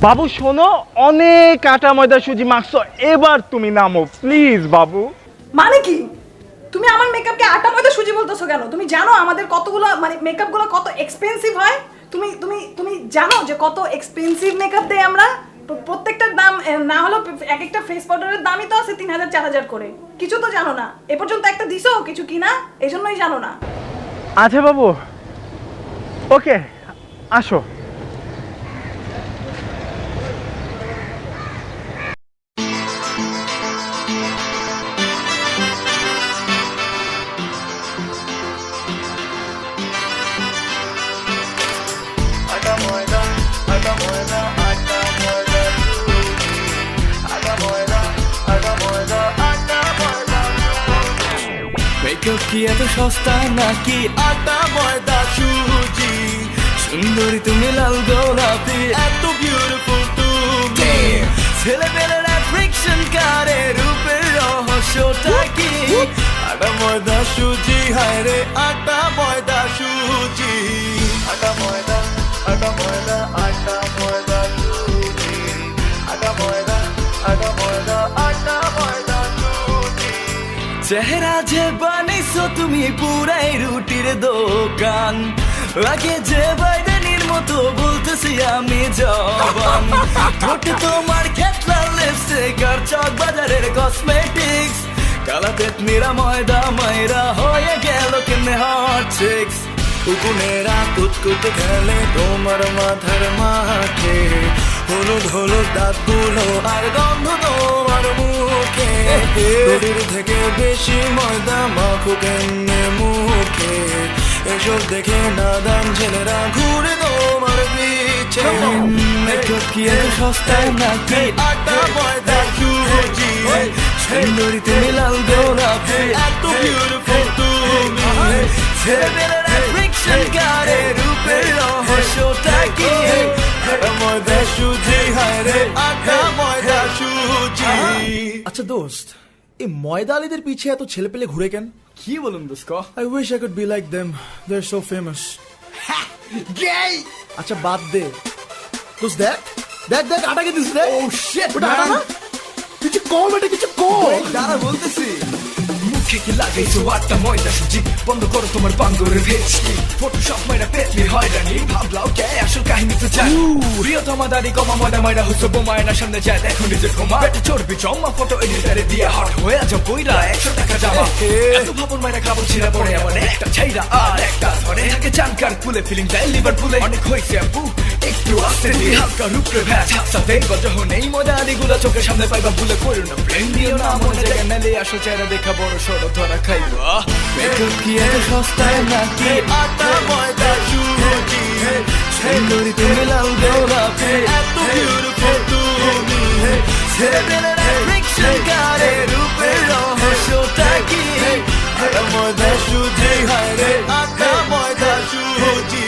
বাবু শোনো, অনেক আটা ময়দা সুজি মাখছো, এবার তুমি নামো প্লিজ বাবু। মানে কি? তুমি আমার মেকআপকে আটা ময়দা সুজি বলতেছো কেন? তুমি জানো আমাদের কতগুলো মানে মেকআপগুলো কত এক্সপেন্সিভ হয়? তুমি তুমি তুমি জানো যে কত এক্সপেন্সিভ মেকআপ দেই আমরা? প্রত্যেকটার দাম না হলো এক একটা ফেস পাউডারের দামই তো আছে 3000 4000 করে। কিছু তো জানো না, এ পর্যন্ত একটা দিছো কিছু কিনা, এজন্যই জানো না। আচ্ছা বাবু, ওকে আসো। মেকআপ কি এত সস্তা নাকি আটা ময়দা সুজি? সুন্দরী তুমি লাল গোলাপি, এত বিউটিফুল তুমি। ছেলেবেলার অ্যাট্রাকশন কারে, রূপের রহস্যটা কি? আটা ময়দা সুজি, হায় রে আটা ময়দা সুজি। আটা ময়দা, আটা ময়দা, আটা ময়দা সুজি। আটা ময়দা, আটা ময়দা, আটা ময়দা সুজি। চেহারা যে বানাইছো তুমি পুরাই রুটির দোকান, লাগে যে বাইডেনের মতো বলতেছি আমি জবান। ঠোঁটে তোমার খেতলা লিপস্টিক আর চক বাজারের কসমেটিক্স, কালা পেটনিরা ময়দা মাইরা হয়ে গেল কেমনে হট চিক্স। উকুনেরা কুতকুত খেলে তোমার মাথার মাঠে, হলুদ হলুদ দাঁতগুলো আর গন্ধ তোমার মুখে। রুটির থেকে বেশি ময়দা মাখো কেমনে মুখে, এসব দেখে নাদান ছেলেরা ঘুরে তোমার পিছে। মেকআপ কি এত সস্তা নাকি আটা ময়দা সুজি? সুন্দরী তুমি লাল গোলাপি, এত বিউটিফুল তুমি। ছেলেবেলার অ্যাট্রাকশন কারে, রূপের রহস্যটা কি? আটা ময়দা সুজি, হায় রে আটা ময়দা সুজি। আচ্ছা দোস্ত, এই ময়দা আলীদের পিছে এত ছেলে পেলে ঘুরে কেন? কি বলুন দোস্ত? I wish I could be like them. They're so famous. গেই। আচ্ছা বাদ দে দোস্ত, দেখ দেখ দেখ আটাকে দিস রে। ও শিট ওটা আটা না? কিছু কম, এটা কিছু কম। দাঁড়া বলতেছি। মুখে কি লাগাইছো আটা ময়দা সুজি? বন্ধ করো তোমার বাঙ্গরের ভেচকি, ফটোশপ মাইরা পেতনি হয়রানি, ভাবলাও কে আসল কাহিনী তো জানি। প্রিয়তমা দাড়ি কমা ময়দা মাইরা হচ্ছে বোমায়না, সামনে যায় দেখো নিজের ক্ষমা। পেটে চর্বি জমা, ফটো এডিটারে দিয়ে হট হয়ে আজ বইরা 100 টাকা জামা। এত ভাবন মাইরা খাবো ছিঁড়া পড়ে এমন একটা ছাইরা আর একটা ধরে থাকে চানকার ফুলে, ফিলিং যায় লিভার ফুলে। অনেক হয়েছে আপু একটু আসতে দিয়ে হালকা রূপরে ভ্যাচ হাফসা দেখবা যখন এই ময়দা আলিগুলা চোখের সামনে পাইবা, ভুলে করো না প্রেম দিও না মনে জায়গা মেলে আসো চেহারা দেখা বড় সড়ো ধরা খাইবা। মেকআপ কি এত সস্তা নাকি আটা ময়দা সুজি? সুন্দরী তুমি লাল গোলাপি, এত বিউটিফুল তুমি। ছেলেবেলার অ্যাট্রাকশন কারে, রূপের রহস্যটা কি? আটা ময়দা সুজি, হায় রে আটা ময়দা সুজি।